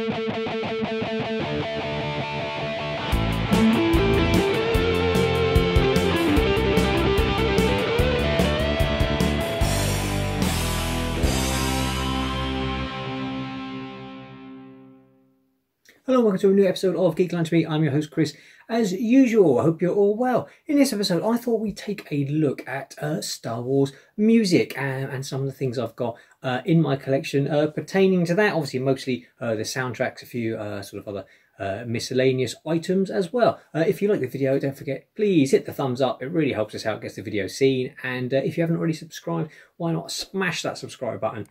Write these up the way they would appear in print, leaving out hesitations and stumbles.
Hello and welcome to a new episode of Geek Lunch Me. I'm your host Chris. As usual, I hope you're all well. In this episode, I thought we'd take a look at Star Wars music and some of the things I've got in my collection pertaining to that. Obviously, mostly the soundtracks, a few sort of other miscellaneous items as well. If you like the video, don't forget, please hit the thumbs up. It really helps us out, gets the video seen. And if you haven't already subscribed, why not smash that subscribe button?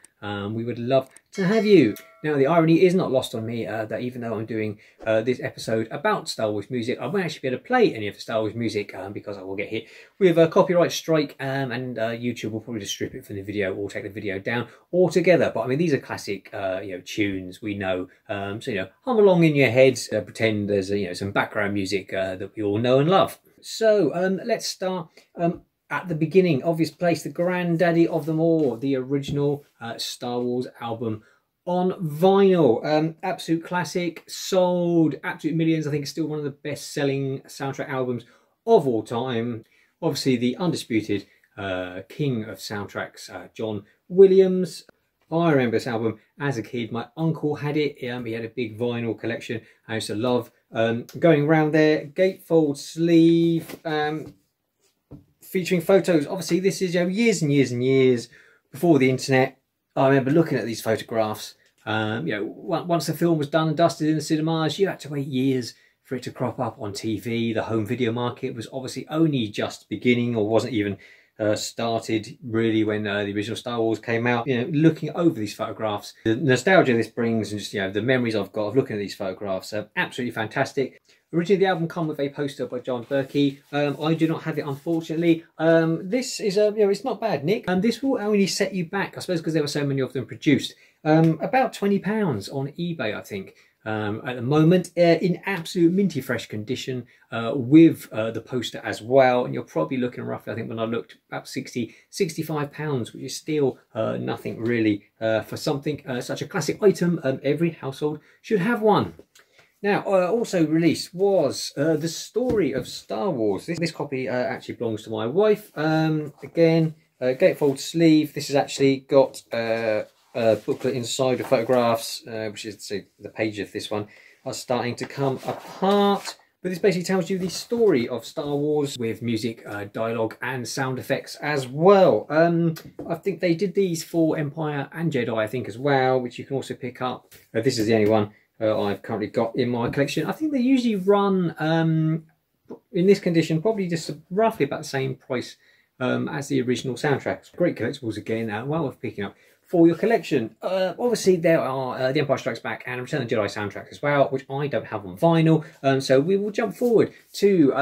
We would love to have you. Now, the irony is not lost on me that even though I'm doing this episode about Star Wars music, I won't actually be able to play any of the Star Wars music because I will get hit with a copyright strike and YouTube will probably just strip it from the video or take the video down altogether. But I mean, these are classic tunes we know. So, hum along in your heads, pretend there's some background music that we all know and love. So let's start at the beginning. Obvious place, the granddaddy of them all, the original Star Wars album on vinyl. Absolute classic, sold absolute millions. I think it's still one of the best selling soundtrack albums of all time. Obviously the undisputed king of soundtracks, John Williams. I remember this album as a kid. My uncle had it. He had a big vinyl collection. I used to love going around there. Gatefold sleeve, featuring photos. Obviously this is years and years and years before the internet. I remember looking at these photographs. Once the film was done and dusted in the cinemas, you had to wait years for it to crop up on TV. The home video market was obviously only just beginning, or wasn't even started really when the original Star Wars came out. Looking over these photographs, the nostalgia this brings, and just the memories I've got of looking at these photographs are absolutely fantastic. Originally, the album came with a poster by John Berkey. I do not have it, unfortunately. This is it's not bad, Nick. This will only set you back, I suppose, because there were so many of them produced. About £20 on eBay, I think. At the moment, in absolute minty fresh condition, with the poster as well. And you're probably looking roughly, I think when I looked, about £65, which is still nothing really for something such a classic item. Every household should have one. Now, also released was The Story of Star Wars. This copy actually belongs to my wife. Again, gatefold sleeve. This has actually got a booklet inside with photographs, which is the page of this one are starting to come apart. But this basically tells you the story of Star Wars with music, dialogue and sound effects as well. I think they did these for Empire and Jedi, I think, as well, which you can also pick up. This is the only one I've currently got in my collection. I think they usually run, in this condition, probably just roughly about the same price as the original soundtracks. Great collectibles again, well worth picking up for your collection. Obviously there are The Empire Strikes Back and Return of the Jedi soundtracks as well, which I don't have on vinyl. So we will jump forward to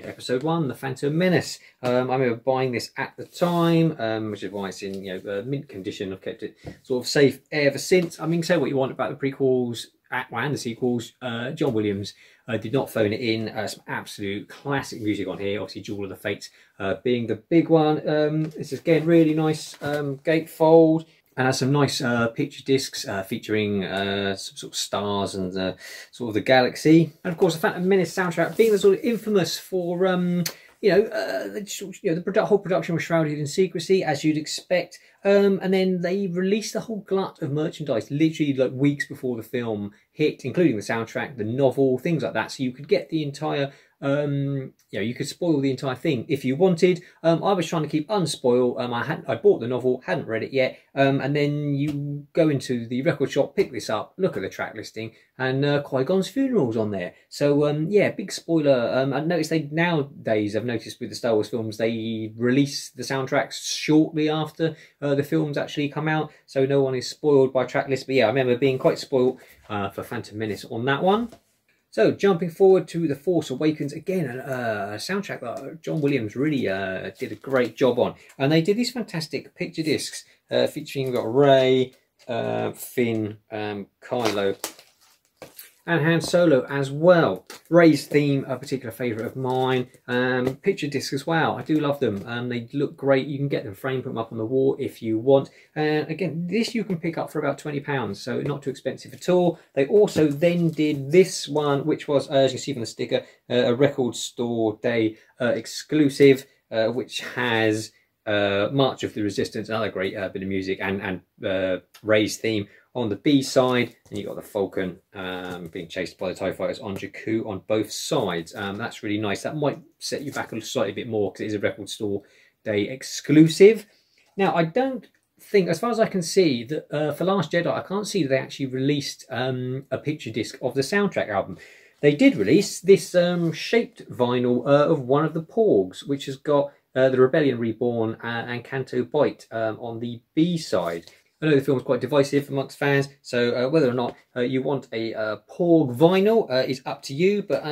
episode 1, The Phantom Menace. I remember buying this at the time, which is why it's in mint condition. I've kept it sort of safe ever since. I mean, say what you want about the prequels and the sequels. John Williams did not phone it in. Some absolute classic music on here. Obviously, Duel of the Fates being the big one. This is again really nice gatefold, and has some nice picture discs featuring some sort of stars and sort of the galaxy. And of course, the Phantom Menace soundtrack being the sort of infamous for the whole production was shrouded in secrecy, as you'd expect. And then they released a whole glut of merchandise literally like weeks before the film hit, including the soundtrack, the novel, things like that. So you could get the entire, you could spoil the entire thing if you wanted. I was trying to keep unspoiled. I bought the novel, hadn't read it yet. And then you go into the record shop, pick this up, look at the track listing, and Qui-Gon's funeral's on there. So yeah, big spoiler. I noticed nowadays, I've noticed with the Star Wars films, they release the soundtracks shortly after the films actually come out, so no one is spoiled by track list. But yeah, I remember being quite spoiled for Phantom Menace on that one. So jumping forward to The Force Awakens, again a soundtrack that John Williams really did a great job on, and they did these fantastic picture discs featuring, we've got Rey, Finn, Kylo, and Han Solo as well. Rey's theme, a particular favourite of mine. Picture discs as well. I do love them. They look great. You can get them framed, put them up on the wall if you want. And again, this you can pick up for about £20, so not too expensive at all. They also then did this one, which was, as you can see from the sticker, a record store day exclusive, which has March of the Resistance, another great bit of music, and Rey's theme on the B side, and you got the Falcon being chased by the TIE fighters on Jakku on both sides. That's really nice. That might set you back a slightly bit more because it is a record store day exclusive. Now, I don't think, as far as I can see, that for Last Jedi, I can't see that they actually released a picture disc of the soundtrack album. They did release this shaped vinyl of one of the Porgs, which has got the Rebellion Reborn and Canto Bight on the B side. I know the film's quite divisive amongst fans, so whether or not you want a Porg vinyl is up to you. But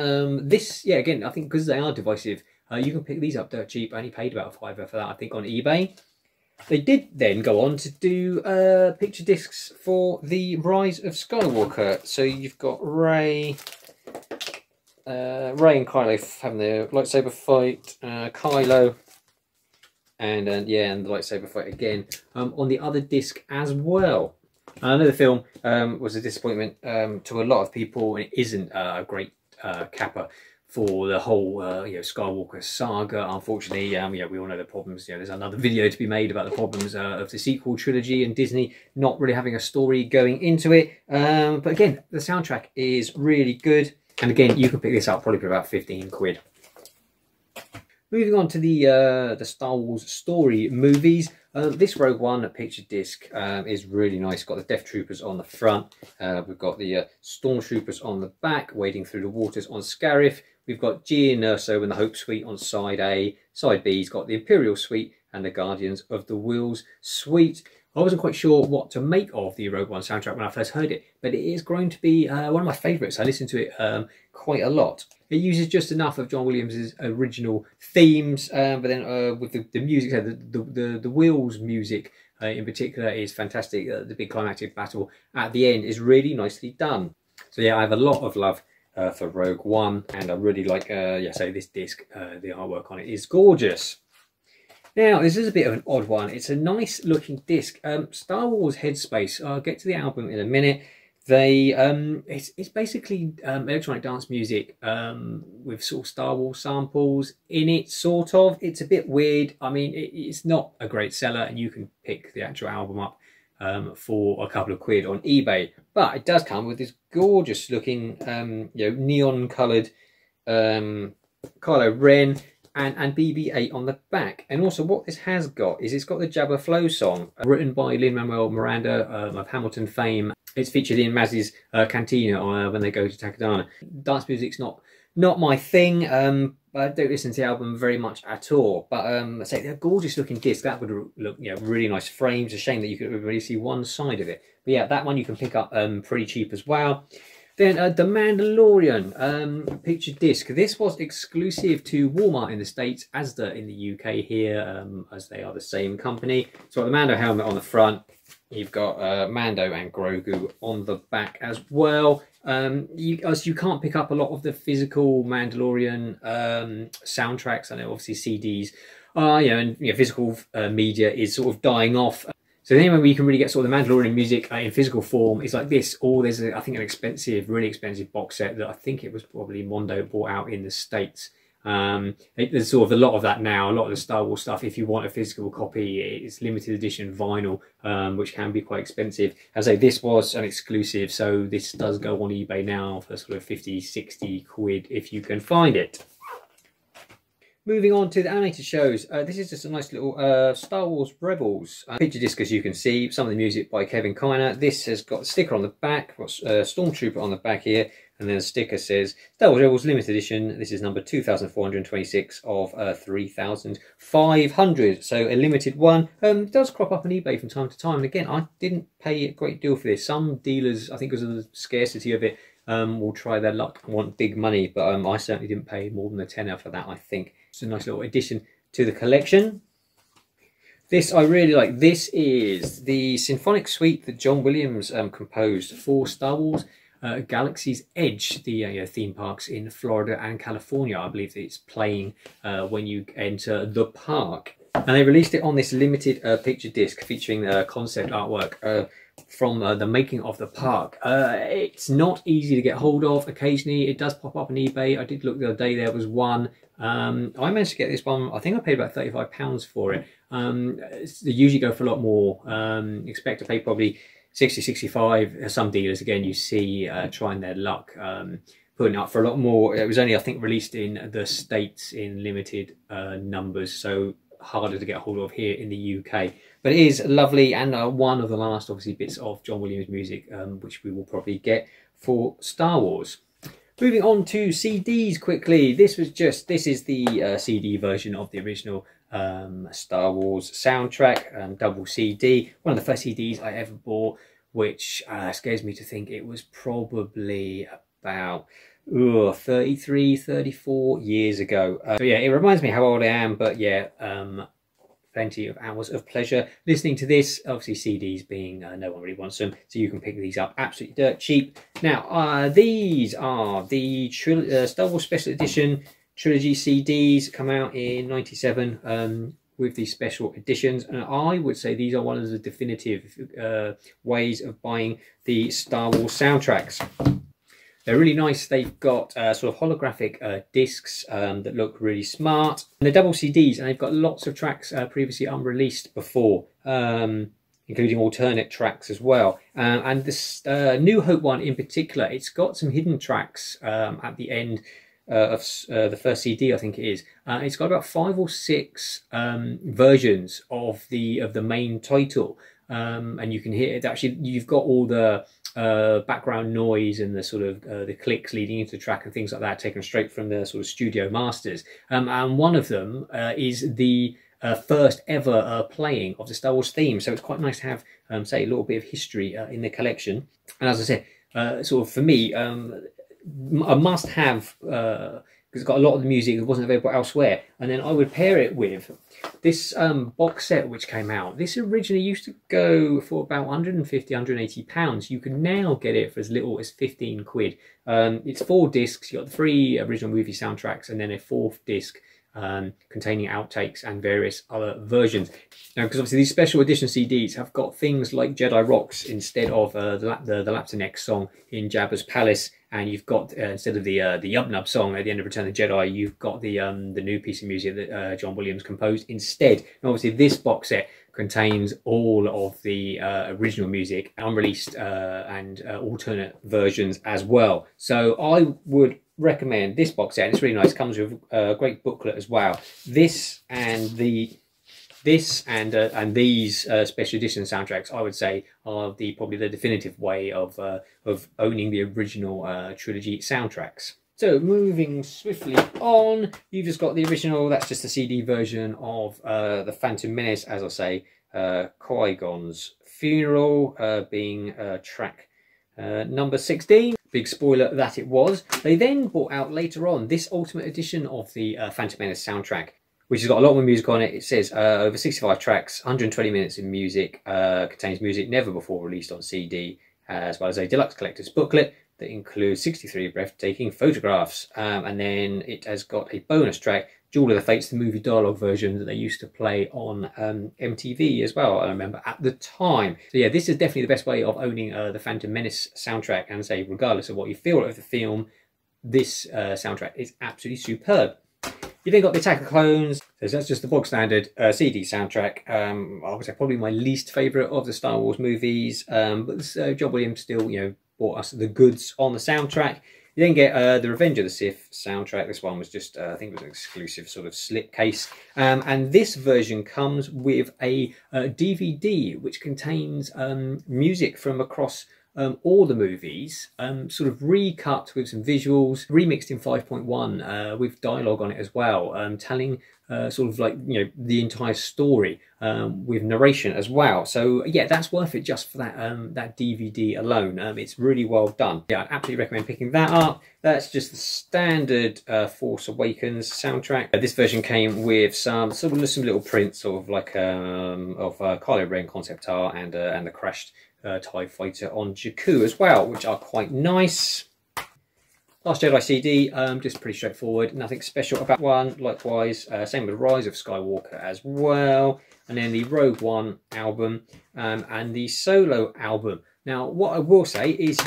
this, yeah, again, I think because they are divisive, you can pick these up dirt cheap. I only paid about £5 for that, I think, on eBay. They did then go on to do picture discs for the Rise of Skywalker. So you've got Rey and Kylo having the lightsaber fight, Kylo, and the lightsaber fight again on the other disc as well. I know the film was a disappointment to a lot of people, and it isn't a great capper for the whole Skywalker saga. Unfortunately, we all know the problems. There's another video to be made about the problems of the sequel trilogy and Disney not really having a story going into it. But again, the soundtrack is really good, and again, you can pick this up probably for about 15 quid. Moving on to the Star Wars story movies, this Rogue One picture disc is really nice. It's got the Death Troopers on the front. We've got the Stormtroopers on the back, wading through the waters on Scarif. We've got G and Urso and the Hope Suite on side A. Side B's got the Imperial Suite and the Guardians of the Whills Suite. I wasn't quite sure what to make of the Rogue One soundtrack when I first heard it, but it is growing to be one of my favourites. I listen to it quite a lot. It uses just enough of John Williams' original themes, but then with the music, the Whills music in particular is fantastic. The big climactic battle at the end is really nicely done. So yeah, I have a lot of love for Rogue One, and I really like, this disc. The artwork on it is gorgeous. Now, this is a bit of an odd one. It's a nice looking disc. Star Wars Headspace. I'll get to the album in a minute. It's basically electronic dance music with sort of Star Wars samples in it, sort of. It's a bit weird. I mean, it's not a great seller, and you can pick the actual album up for a couple of quid on eBay. But it does come with this gorgeous looking, neon coloured Kylo Ren and BB-8 on the back. And also what this has got is it's got the Jabba Flow song, written by Lin-Manuel Miranda of Hamilton fame. It's featured in Maz's cantina when they go to Takodana. Dance music's not my thing. I don't listen to the album very much at all. But I say they're gorgeous looking disc. That would look really nice frames. A shame that you could really see one side of it. But yeah, that one you can pick up pretty cheap as well. Then The Mandalorian picture disc. This was exclusive to Walmart in the States, Asda in the UK here, as they are the same company. So the Mando helmet on the front. You've got Mando and Grogu on the back as well. You can't pick up a lot of the physical Mandalorian soundtracks. I know obviously CDs, and physical media is sort of dying off. So the only way we can really get sort of the Mandalorian music in physical form is like this, or there's I think an really expensive box set that I think it was probably Mondo bought out in the States. There's sort of a lot of that now. A lot of the Star Wars stuff, if you want a physical copy, it's limited edition vinyl, which can be quite expensive. As I say, this was an exclusive, so this does go on eBay now for sort of 50, 60 quid if you can find it. Moving on to the animated shows, this is just a nice little Star Wars Rebels picture disc, as you can see. Some of the music by Kevin Kiner. This has got a sticker on the back, got Stormtrooper on the back here, and then the sticker says Star Wars Rebels Limited Edition. This is number 2426 of 3,500, so a limited one. It does crop up on eBay from time to time, and again, I didn't pay a great deal for this. Some dealers, I think because of the scarcity of it, will try their luck and want big money, but I certainly didn't pay more than a tenner for that, I think. It's a nice little addition to the collection. This I really like. This is the symphonic suite that John Williams composed for Star Wars. Galaxy's Edge, the theme parks in Florida and California. I believe that it's playing when you enter the park. And they released it on this limited picture disc featuring concept artwork from the making of the park. It's not easy to get hold of. Occasionally it does pop up on eBay. I did look the other day, there was one. I managed to get this one. I think I paid about £35 for it. They usually go for a lot more. Expect to pay probably 60, 65. Some dealers, again, you see trying their luck, putting up for a lot more. It was only, I think, released in the States in limited numbers, so harder to get hold of here in the UK. But it is lovely, and one of the last, obviously, bits of John Williams music, which we will probably get for Star Wars. Moving on to CDs quickly. This is the CD version of the original Star Wars soundtrack, double CD. One of the first CDs I ever bought, which scares me to think it was probably about 33, 34 years ago. So yeah, it reminds me how old I am, but yeah, plenty of hours of pleasure listening to this. Obviously CDs being, no one really wants them, so you can pick these up absolutely dirt cheap. Now, these are the Star Wars Special Edition Trilogy CDs, come out in '97 with these special editions, and I would say these are one of the definitive ways of buying the Star Wars soundtracks. They're really nice. They've got sort of holographic discs that look really smart. And they're double CDs, and they've got lots of tracks previously unreleased before, including alternate tracks as well. And this New Hope one in particular, it's got some hidden tracks at the end of the first CD, I think it is. It's got about 5 or 6 versions of the main title. And you can hear it. Actually, you've got all the background noise and the sort of the clicks leading into the track and things like that taken straight from the sort of studio masters. And one of them is the first ever playing of the Star Wars theme. So it's quite nice to have, say, a little bit of history in the collection. And as I said, sort of for me, a must-have, because it's got a lot of the music that wasn't available elsewhere. And then I would pair it with this box set which came out. This originally used to go for about 150, 180 pounds. You can now get it for as little as 15 quid. It's 4 discs. You've got the 3 original movie soundtracks and then a 4th disc containing outtakes and various other versions. Now, because obviously these special edition CDs have got things like Jedi Rocks instead of the Laptinex song in Jabba's Palace, and you've got instead of the Yub Nub song at the end of Return of the Jedi, you've got the new piece of music that John Williams composed instead. And obviously this box set contains all of the original music, unreleased and alternate versions as well. So I would recommend this box set. It's really nice. It comes with a great booklet as well. This and these special edition soundtracks, I would say, are probably the definitive way of owning the original trilogy soundtracks. So moving swiftly on, you've just got the original. That's just the CD version of the Phantom Menace, as I say, Qui-Gon's funeral, being track number 16. Big spoiler that it was. They then brought out later on this Ultimate Edition of the Phantom Menace soundtrack, which has got a lot more music on it. It says over 65 tracks, 120 minutes of music, contains music never before released on CD, as well as a deluxe collector's booklet that includes 63 breathtaking photographs. And then it has got a bonus track, Duel of the Fates, the movie dialogue version that they used to play on MTV as well, I remember at the time. So yeah, this is definitely the best way of owning the Phantom Menace soundtrack, and say, regardless of what you feel of the film, this soundtrack is absolutely superb. You then got the Attack of Clones. So that's just the bog standard CD soundtrack. I would say probably my least favourite of the Star Wars movies, but John Williams still, bought us the goods on the soundtrack. You then get the Revenge of the Sith soundtrack. This one was just, I think it was an exclusive sort of slipcase. And this version comes with a DVD which contains music from across all the movies, sort of recut with some visuals, remixed in 5.1 with dialogue on it as well, telling sort of like, the entire story with narration as well. So yeah, that's worth it just for that that DVD alone. It's really well done. Yeah, I'd absolutely recommend picking that up. That's just the standard Force Awakens soundtrack. This version came with some little prints of like of Kylo Ren concept art and the crashed TIE fighter on Jakku as well, which are quite nice. Last Jedi CD, just pretty straightforward, nothing special about one. Likewise, same with Rise of Skywalker as well. And then the Rogue One album and the Solo album. Now, what I will say is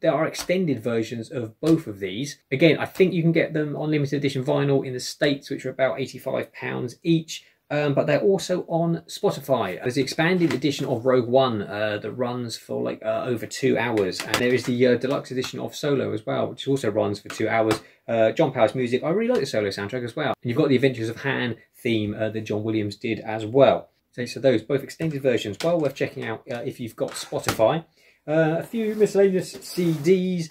there are extended versions of both of these. Again, I think you can get them on limited edition vinyl in the States, which are about £85 each. But they're also on Spotify. There's the expanded edition of Rogue One that runs for like over 2 hours. And there is the deluxe edition of Solo as well, which also runs for 2 hours. John Powers music. I really like the Solo soundtrack as well. And you've got the Adventures of Han theme that John Williams did as well. So those, both extended versions, well worth checking out if you've got Spotify. A few miscellaneous CDs.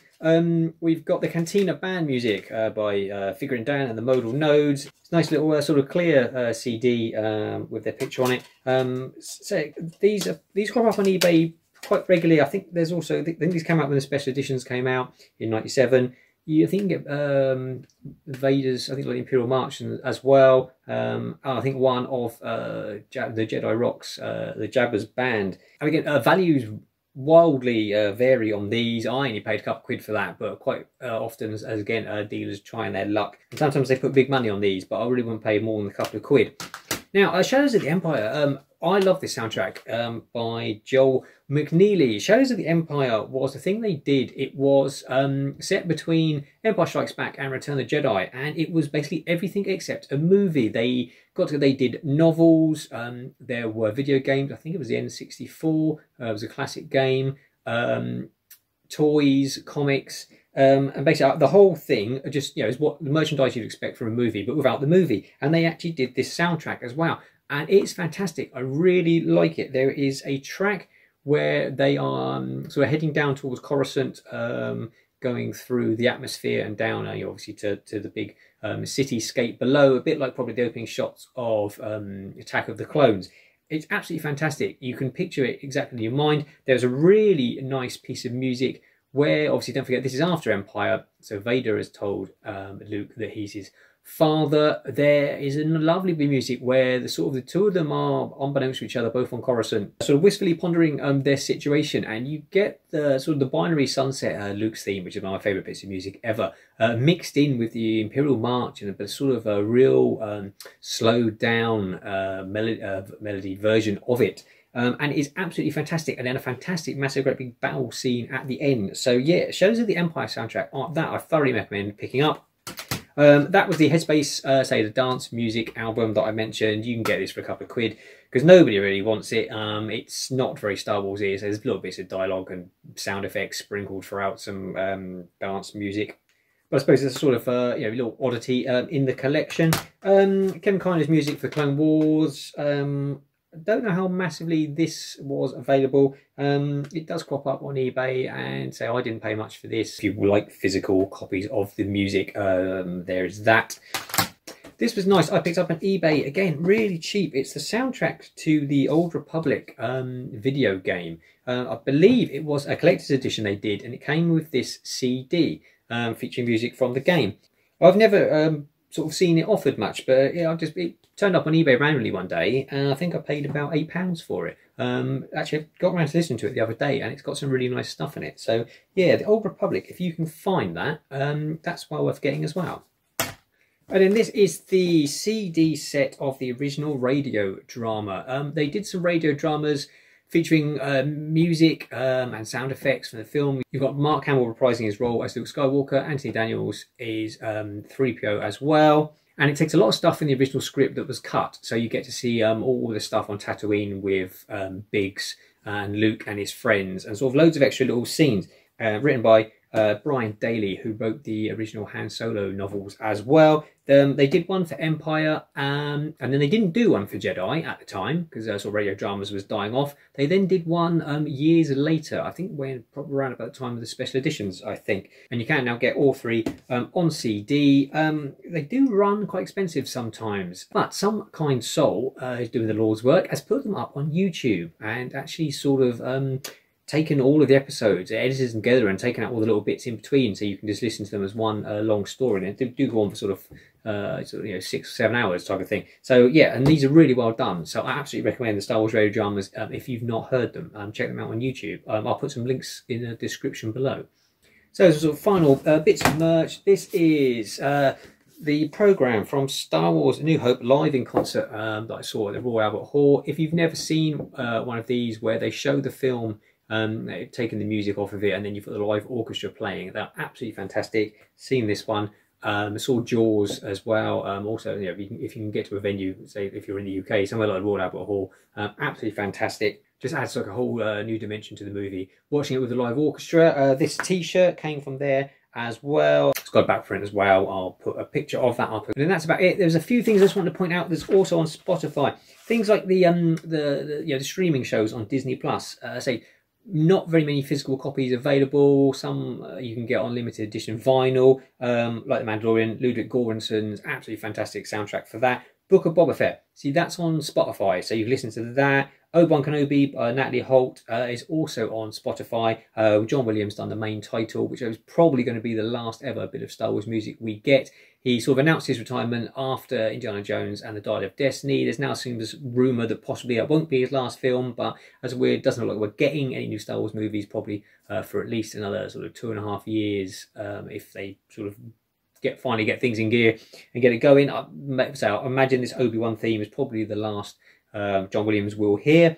We've got the Cantina band music by Figure and Dan and the Modal Nodes. It's a nice little sort of clear CD with their picture on it. So these crop up on eBay quite regularly. I think there's also, I think these came out when the special editions came out in '97. I think you can get Vader's, I think like Imperial March as well. I think one of the Jedi Rocks, the Jabba's band. And again, values wildly vary on these. I only paid a couple quid for that, but quite often as again dealers trying their luck, and sometimes they put big money on these, but I really wouldn't pay more than a couple of quid. Now, Shadows of the Empire, I love this soundtrack by Joel McNeely. Shadows of the Empire was the thing they did. It was set between Empire Strikes Back and Return of the Jedi, and it was basically everything except a movie. They did novels, there were video games, I think it was the N64, it was a classic game, toys, comics, and basically the whole thing just, you know, is what the merchandise you'd expect from a movie, but without the movie. And they actually did this soundtrack as well, and it's fantastic. I really like it. There is a track where they are sort of heading down towards Coruscant, going through the atmosphere and down, obviously to the big cityscape below, a bit like probably the opening shots of Attack of the Clones. It's absolutely fantastic. You can picture it exactly in your mind. There's a really nice piece of music where, obviously, don't forget, this is after Empire, so Vader has told Luke that he's his father. There is a lovely bit of music where the two of them are, unbeknownst to each other, both on Coruscant, sort of wistfully pondering their situation, and you get the sort of the binary sunset Luke's theme, which is one of my favourite bits of music ever, mixed in with the Imperial March and a sort of a real slowed down melody version of it. And it's absolutely fantastic, and then a fantastic, massive, great big battle scene at the end. So yeah, Shadows of the Empire soundtrack, that I thoroughly recommend picking up. That was the Headspace, say the dance music album that I mentioned. You can get this for a couple of quid because nobody really wants it. It's not very Star Warsy. So there's little bits of dialogue and sound effects sprinkled throughout some dance music. But I suppose it's a sort of little oddity in the collection. Kevin Kiner's music for Clone Wars. I don't know how massively this was available. It does crop up on eBay, and so I didn't pay much for this. If you like physical copies of the music, there's that. This was nice. I picked up on eBay, again, really cheap. It's the soundtrack to the Old Republic video game. I believe it was a collector's edition they did, and it came with this CD featuring music from the game. I've never sort of seen it offered much, but yeah, it turned up on eBay randomly one day, and I think I paid about £8 for it. Actually, I got around to listening to it the other day, and it's got some really nice stuff in it. So yeah, the Old Republic, if you can find that, that's well worth getting as well. And then this is the CD set of the original radio drama. They did some radio dramas featuring music and sound effects from the film. You've got Mark Hamill reprising his role as Luke Skywalker. Anthony Daniels is 3PO as well. And it takes a lot of stuff in the original script that was cut. So you get to see all the stuff on Tatooine with Biggs and Luke and his friends, and sort of loads of extra little scenes written by Brian Daley, who wrote the original Han Solo novels as well. They did one for Empire, and then they didn't do one for Jedi at the time because sort of radio dramas was dying off. They then did one years later, I think when probably around about the time of the special editions, I think. And you can now get all three on CD. They do run quite expensive sometimes, but some kind soul is doing the Lord's work, has put them up on YouTube and actually sort of taken all of the episodes, edited them together, and taken out all the little bits in between, so you can just listen to them as one long story. And they do go on for sort of 6 or 7 hours type of thing. So yeah, and these are really well done. So I absolutely recommend the Star Wars radio dramas. If you've not heard them, check them out on YouTube. I'll put some links in the description below. So as a sort of final bits of merch, this is the programme from Star Wars A New Hope live in concert that I saw at the Royal Albert Hall. If you've never seen one of these where they show the film, they've taken the music off of it, and then you've got the live orchestra playing, they're absolutely fantastic. Seen this one. I saw Jaws as well. Also, you know, if you can get to a venue, say if you're in the UK, somewhere like Royal Albert Hall, absolutely fantastic. Just adds like a whole new dimension to the movie. Watching it with the live orchestra. This T-shirt came from there as well. It's got a back print as well. I'll put a picture of that up. And that's about it. There's a few things I just want to point out. There's also on Spotify things like the streaming shows on Disney Plus. Say not very many physical copies available. Some you can get on limited edition vinyl, like The Mandalorian. Ludwig Göransson's absolutely fantastic soundtrack for that. Book of Boba Fett. See, that's on Spotify, so you can listen to that. Obi-Wan Kenobi by Natalie Holt is also on Spotify. John Williams done the main title, which is probably going to be the last ever bit of Star Wars music we get. He sort of announced his retirement after Indiana Jones and the Dial of Destiny. There's now seems this rumour that possibly it won't be his last film, but as weird, doesn't look like we're getting any new Star Wars movies probably for at least another sort of 2.5 years, if they sort of finally get things in gear and get it going. So I imagine this Obi-Wan theme is probably the last John Williams will hear.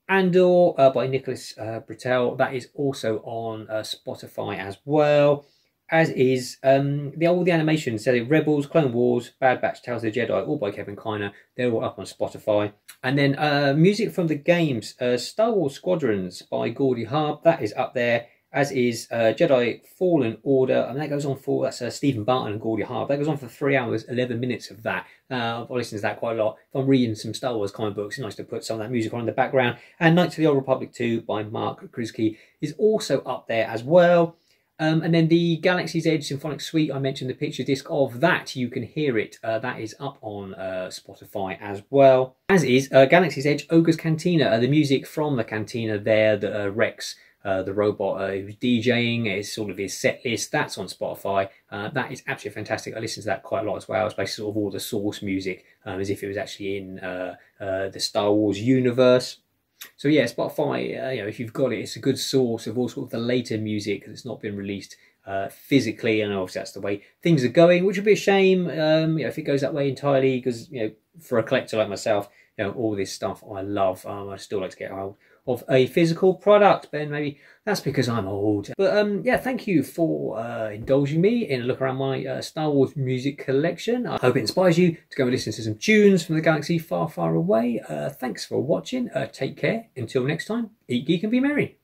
Andor by Nicholas Britell, that is also on Spotify as well, as is all the animations. So Rebels, Clone Wars, Bad Batch, Tales of the Jedi, all by Kevin Kiner. They're all up on Spotify. And then music from the games, Star Wars Squadrons by Gordy Harb, that is up there, as is Jedi Fallen Order, and that goes on for, that's Stephen Barton and Gordy Harb. That goes on for 3 hours, 11 minutes of that. I listen to that quite a lot. If I'm reading some Star Wars comic books, it's nice to put some of that music on in the background. And Knights of the Old Republic 2 by Mark Krzyzewski is also up there as well. And then the Galaxy's Edge Symphonic Suite, I mentioned the picture disc of that. You can hear it. That is up on Spotify as well. As is Galaxy's Edge Ogre's Cantina. The music from the cantina there that Rex, the robot who's DJing, is sort of his set list. That's on Spotify. That is absolutely fantastic. I listen to that quite a lot as well. It's basically sort of all the source music, as if it was actually in the Star Wars universe. So yeah, Spotify, if you've got it, it's a good source of all sort of the later music because it's not been released physically, and obviously that's the way things are going, which would be a shame if it goes that way entirely, because for a collector like myself, all this stuff I love. I still like to get hold of a physical product, but maybe that's because I'm old. But yeah, thank you for indulging me in a look around my Star Wars music collection. I hope it inspires you to go and listen to some tunes from the galaxy far, far away. Thanks for watching. Take care. Until next time, eat, geek and be merry.